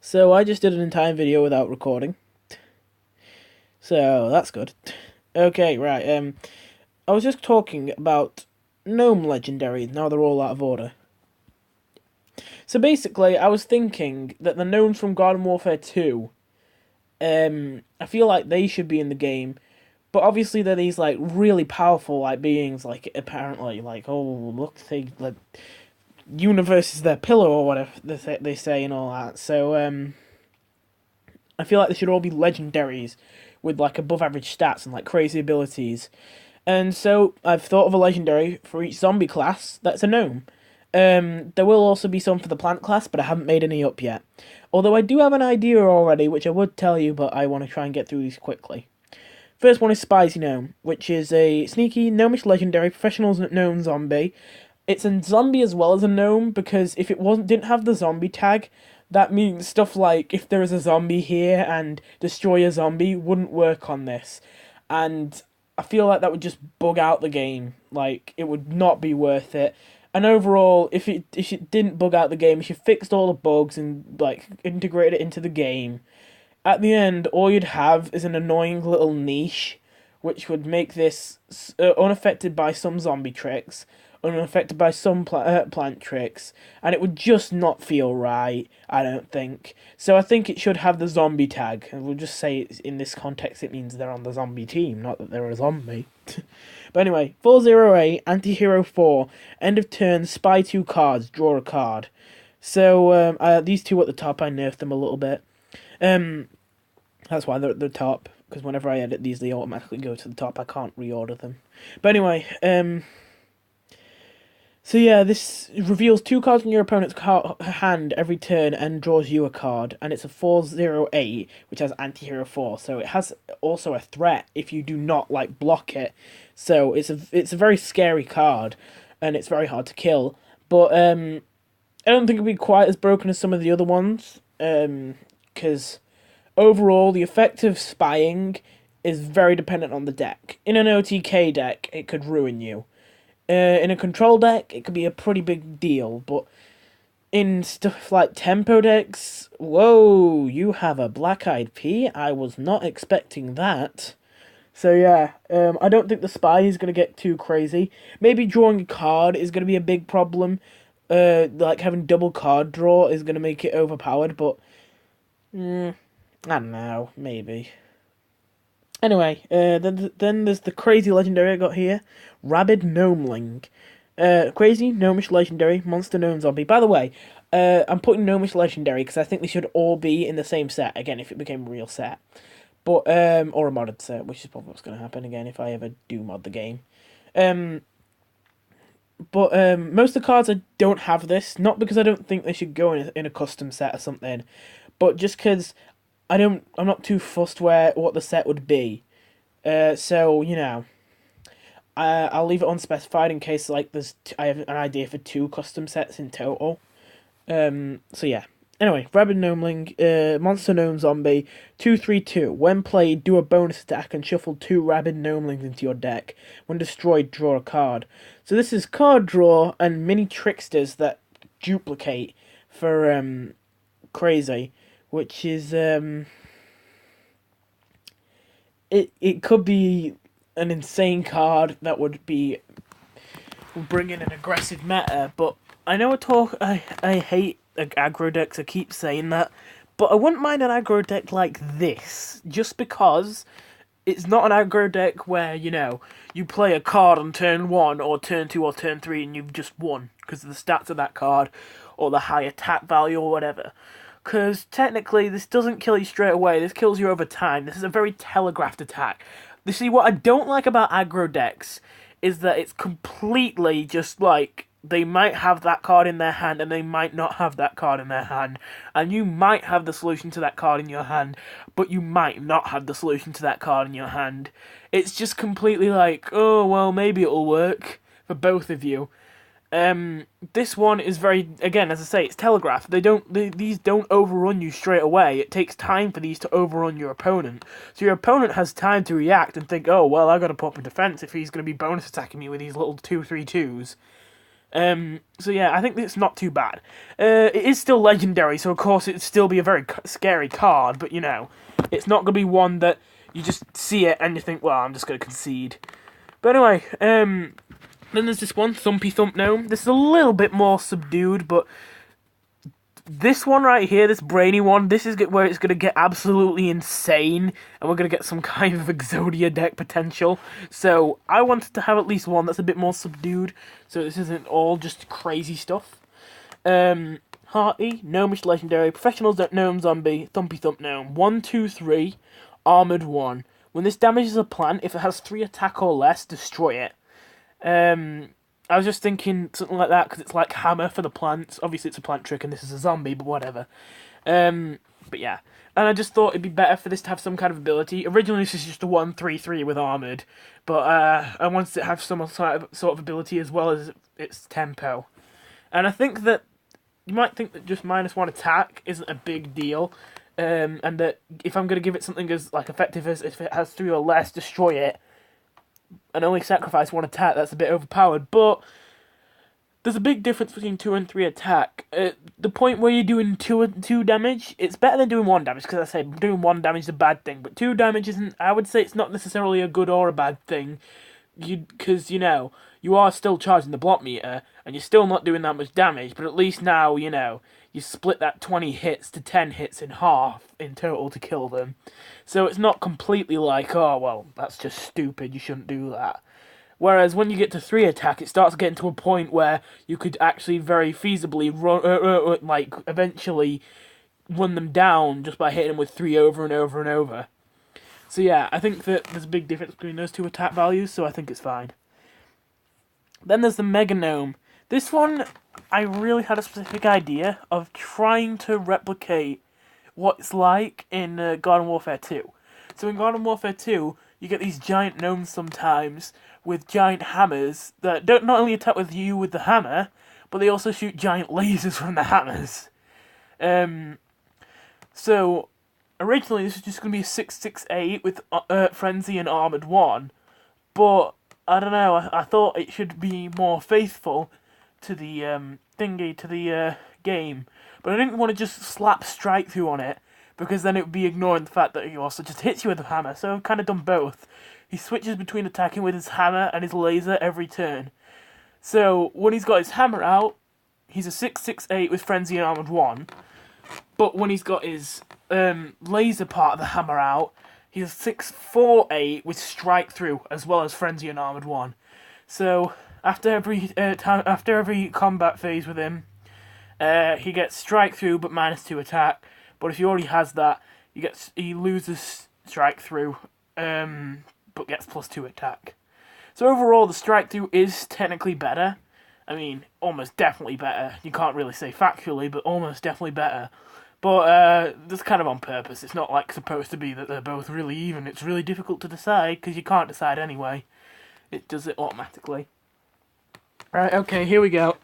So I just did an entire video without recording. So that's good. Okay, right. I was just talking about gnome legendaries. Now they're all out of order. So basically, I was thinking that the gnomes from Garden Warfare 2, I feel like they should be in the game. But obviously they're these like really powerful like beings, like apparently like look like universe is their pillar or whatever they say and all that. So I feel like they should all be legendaries with like above average stats and like crazy abilities. And so I've thought of a legendary for each zombie class that's a gnome. There will also be some for the plant class, but I haven't made any up yet. Although I do have an idea already, which I would tell you, but I want to try and get through these quickly. First one is Spicy Gnome, which is a sneaky, gnomish legendary professional gnome zombie. It's a zombie as well as a gnome, because if it didn't have the zombie tag, that means stuff like if there is a zombie here and destroy a zombie wouldn't work on this. And I feel like that would just bug out the game. Like, it would not be worth it. And overall, if it didn't bug out the game, if you fixed all the bugs and like integrated it into the game, at the end, all you'd have is an annoying little niche, which would make this unaffected by some zombie tricks, unaffected by some plant tricks, and it would just not feel right, I don't think. So I think it should have the zombie tag, and we'll just say in this context it means they're on the zombie team, not that they're a zombie. But anyway, 408, Anti-Hero 4, end of turn, spy 2 cards, draw a card. So these two at the top, I nerfed them a little bit. That's why they're at the top, because whenever I edit these, they automatically go to the top. I can't reorder them. But anyway, so yeah, this reveals 2 cards in your opponent's hand every turn and draws you a card. And it's a 408, which has Anti-Hero 4. So it has also a threat if you do not, like, block it. So it's a very scary card, and it's very hard to kill. But I don't think it'll be quite as broken as some of the other ones, because overall, the effect of spying is very dependent on the deck. In an OTK deck, it could ruin you. In a control deck, it could be a pretty big deal, but in stuff like tempo decks, whoa, you have a black-eyed pea? I was not expecting that. So yeah, I don't think the spy is going to get too crazy. Maybe drawing a card is going to be a big problem. Like having double card draw is going to make it overpowered, but I don't know, maybe. Anyway, then there's the crazy legendary I got here, Rabid Gnomeling. Crazy, gnomish legendary, monster gnome zombie. By the way, I'm putting gnomish legendary because I think they should all be in the same set, again, if it became a real set. But, or a modded set, which is probably what's going to happen again if I ever do mod the game. But most of the cards I don't have this, not because I don't think they should go in a custom set or something, but just because I'm not too fussed what the set would be. So you know, I'll leave it unspecified in case like I have an idea for 2 custom sets in total. So yeah. Anyway, Rabid Gnomeling, Monster Gnome Zombie, 2/3/2. When played, do a bonus attack and shuffle 2 Rabid Gnomelings into your deck. When destroyed, draw a card. So this is card draw and mini tricksters that duplicate for crazy, which is it could be an insane card that would bring in an aggressive meta, but I know I hate aggro decks, I keep saying that, but I wouldn't mind an aggro deck like this, just because it's not an aggro deck where, you know, you play a card on turn 1 or turn 2 or turn 3 and you've just won because of the stats of that card or the high attack value or whatever. Because technically this doesn't kill you straight away, this kills you over time. This is a very telegraphed attack. You see, what I don't like about aggro decks is that it's completely just like, they might have that card in their hand and they might not have that card in their hand. And you might have the solution to that card in your hand, but you might not have the solution to that card in your hand. It's just completely like, oh, well, maybe it'll work for both of you. This one is very, again, as I say, it's telegraphed. These don't overrun you straight away. It takes time for these to overrun your opponent. So your opponent has time to react and think, oh, well, I gotta put up a defense if he's gonna be bonus attacking me with these little 2/3/2s. So yeah, I think it's not too bad. It is still legendary, so of course it'd still be a very scary card, but you know, it's not going to be one that you just see it and you think, well, I'm just going to concede. But anyway, then there's this one, Thumpy Thump Gnome. This is a little bit more subdued, but this one right here, this brainy one, this is where it's going to get absolutely insane, and we're going to get some kind of Exodia deck potential. So I wanted to have at least one that's a bit more subdued, so this isn't all just crazy stuff. Hearty, Gnomish Legendary, Professional Gnome Zombie, Thumpy Thump Gnome. 1, 2, 3, Armored 1. When this damages a plant, if it has 3 attack or less, destroy it. I was just thinking something like that, because it's like Hammer for the plants. Obviously it's a plant trick and this is a zombie, but whatever. But yeah. And I just thought it'd be better for this to have some kind of ability. Originally this is just a 1/3/3 with Armoured, but I wanted it to have some sort of ability as well as its tempo. And I think that, you might think that just -1 attack isn't a big deal, and that if I'm going to give it something as like effective as if it has 3 or less, destroy it, and only sacrifice 1 attack, that's a bit overpowered, but there's a big difference between 2 and 3 attack. The point where you're doing 2 damage, it's better than doing 1 damage, because I say doing 1 damage is a bad thing, but 2 damage isn't, I would say it's not necessarily a good or a bad thing, because, you know, you are still charging the block meter, and you're still not doing that much damage, but at least now, you know, you split that 20 hits to 10 hits in half in total to kill them. So it's not completely like, oh, well, that's just stupid, you shouldn't do that. Whereas when you get to 3 attack, it starts getting to a point where you could actually very feasibly eventually run them down just by hitting them with 3 over and over and over. So yeah, I think that there's a big difference between those 2 attack values, so I think it's fine. Then there's the Mega Gnome. This one, I really had a specific idea of trying to replicate what it's like in Garden Warfare 2. So in Garden Warfare 2, you get these giant gnomes sometimes with giant hammers that don't not only attack with you with the hammer, but they also shoot giant lasers from the hammers. So originally this was just going to be a 6/6/8 with Frenzy and Armored 1, but I don't know, I thought it should be more faithful to the game, but I didn't want to just slap Strike Through on it, because then it would be ignoring the fact that he also just hits you with a hammer, so I've kind of done both. He switches between attacking with his hammer and his laser every turn. So when he's got his hammer out, he's a 6/6/8 with Frenzy and Armored 1, but when he's got his laser part of the hammer out, he's a 6/4/8 with Strike Through as well as Frenzy and Armored 1. So after every combat phase with him, he gets Strike Through but -2 attack. But if he already has that, he loses Strike Through, but gets +2 attack. So overall, the Strike Through is technically better. I mean, almost definitely better. You can't really say factually, but almost definitely better. But that's kind of on purpose. It's not like supposed to be that they're both really even. It's really difficult to decide, because you can't decide anyway. It does it automatically. Right, okay, here we go.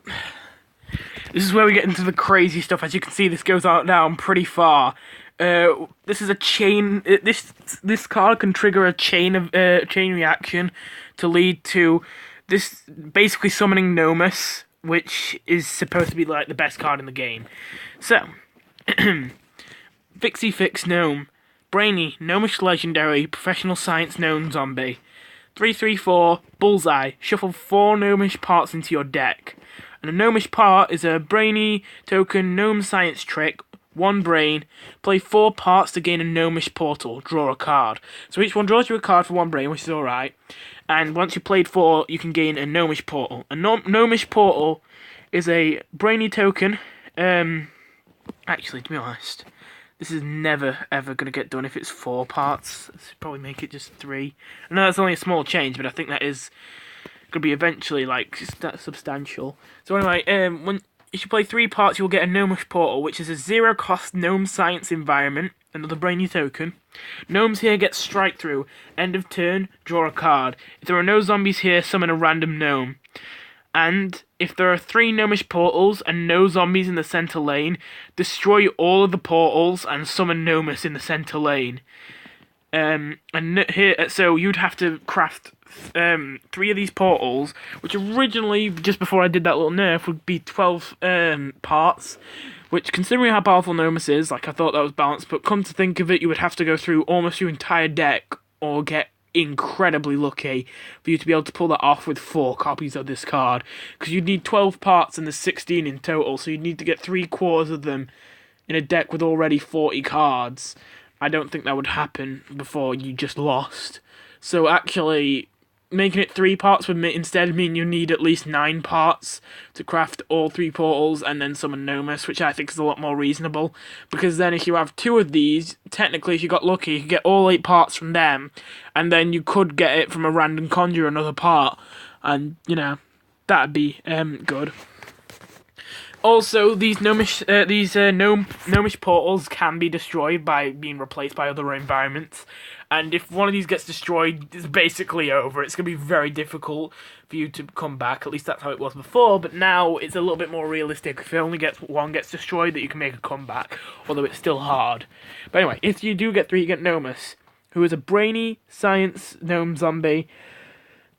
This is where we get into the crazy stuff. As you can see, this goes out down pretty far. This is a chain. This card can trigger a chain reaction to lead to this basically summoning Gnomus, which is supposed to be like the best card in the game. So, Fixie Fix Gnome, Brainy, Gnomish Legendary, Professional Science Gnome Zombie. 3/3/4, Bullseye. Shuffle 4 Gnomish parts into your deck. And a Gnomish part is a Brainy token Gnome Science trick, 1 brain. Play 4 parts to gain a Gnomish portal. Draw a card. So each one draws you a card for 1 brain, which is alright. And once you've played 4, you can gain a Gnomish portal. A Gnomish portal is a Brainy token. Actually, to be honest, this is never ever going to get done if it's 4 parts. Let's probably make it just 3. I know that's only a small change, but I think that is going to be eventually like substantial. So anyway, if you play 3 parts, you'll get a Gnomish portal, which is a 0-cost Gnome Science environment, another Brainy token. Gnomes here get Strike Through. End of turn, draw a card. If there are no zombies here, summon a random gnome. And if there are 3 Gnomish portals and no zombies in the center lane, destroy all of the portals and summon Gnomus in the center lane. So you'd have to craft 3 of these portals, which originally, just before I did that little nerf, would be 12 parts. Which, considering how powerful Nomus is, like, I thought that was balanced, but come to think of it, you would have to go through almost your entire deck, or get incredibly lucky for you to be able to pull that off with 4 copies of this card. Because you'd need 12 parts and there's 16 in total, so you'd need to get 3/4 of them in a deck with already 40 cards. I don't think that would happen before you just lost. So actually, making it 3 parts would instead mean you need at least 9 parts to craft all 3 portals and then summon Nomus, which I think is a lot more reasonable. Because then if you have 2 of these, technically if you got lucky, you could get all 8 parts from them, and then you could get it from a random conjurer another part, and, you know, that'd be good. Also, these Gnomish portals can be destroyed by being replaced by other environments, and if one of these gets destroyed, it's basically over. It's going to be very difficult for you to come back. At least that's how it was before, but now it's a little bit more realistic. If one gets destroyed, that you can make a comeback, although it's still hard. But anyway, if you do get 3, you get Nomus, who is a brainy science gnome zombie.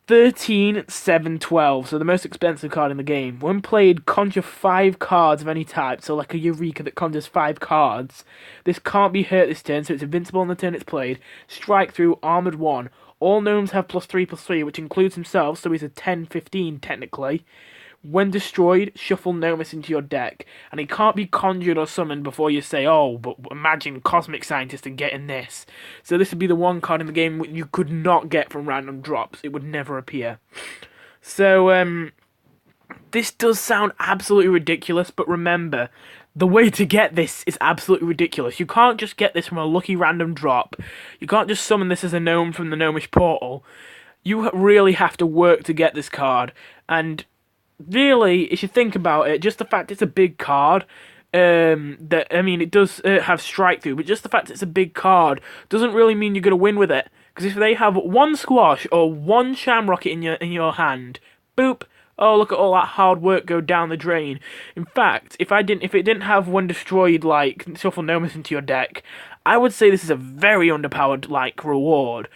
13, 7, 12, so the most expensive card in the game. When played, conjure 5 cards of any type, so like a Eureka that conjures 5 cards. This can't be hurt this turn, so it's invincible on the turn it's played. Strike through, armored 1. All gnomes have +3/+3, which includes himself, so he's a 10/15 technically. When destroyed, shuffle Nomus into your deck, and he can't be conjured or summoned before you say, oh, but imagine Cosmic Scientist and getting this. So this would be the one card in the game you could not get from random drops. It would never appear. So, this does sound absolutely ridiculous, but remember, the way to get this is absolutely ridiculous. You can't just get this from a lucky random drop. You can't just summon this as a gnome from the Gnomish portal. You really have to work to get this card, and really, if you think about it, just the fact it's a big card, it does have strike through, but just the fact it's a big card doesn't really mean you're going to win with it. Because if they have 1 squash or 1 shamrocket in your hand, boop, oh, look at all that hard work go down the drain. In fact, if it didn't have when destroyed, like, shuffle Nomus into your deck, I would say this is a very underpowered, like, reward.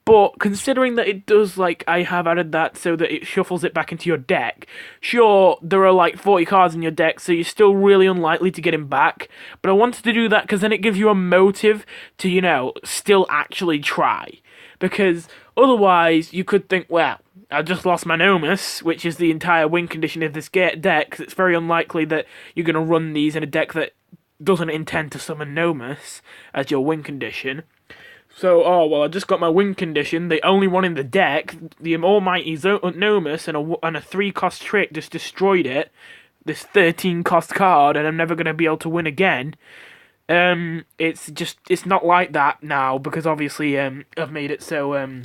But considering that it does, like, I have added that so that it shuffles it back into your deck, sure, there are, like, 40 cards in your deck, so you're still really unlikely to get him back. But I wanted to do that because then it gives you a motive to, you know, still actually try. Because otherwise, you could think, well, I just lost my Nomus, which is the entire win condition of this deck, because it's very unlikely that you're going to run these in a deck that doesn't intend to summon Nomus as your win condition. So, oh, well, I just got my win condition. The only one in the deck, the almighty Nomus, and a 3-cost trick just destroyed it. This 13-cost card, and I'm never going to be able to win again. It's not like that now, because obviously I've made it so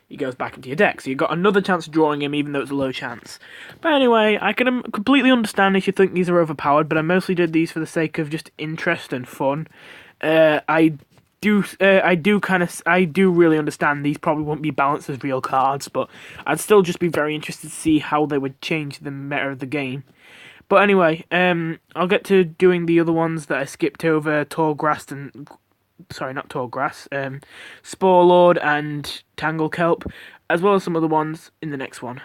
he goes back into your deck. So you've got another chance of drawing him, even though it's a low chance. But anyway, I can completely understand if you think these are overpowered, but I mostly did these for the sake of just interest and fun. I do really understand these probably won't be balanced as real cards, but I'd still just be very interested to see how they would change the meta of the game. But anyway, I'll get to doing the other ones that I skipped over, Spore Lord and Tangle Kelp, as well as some other ones in the next one.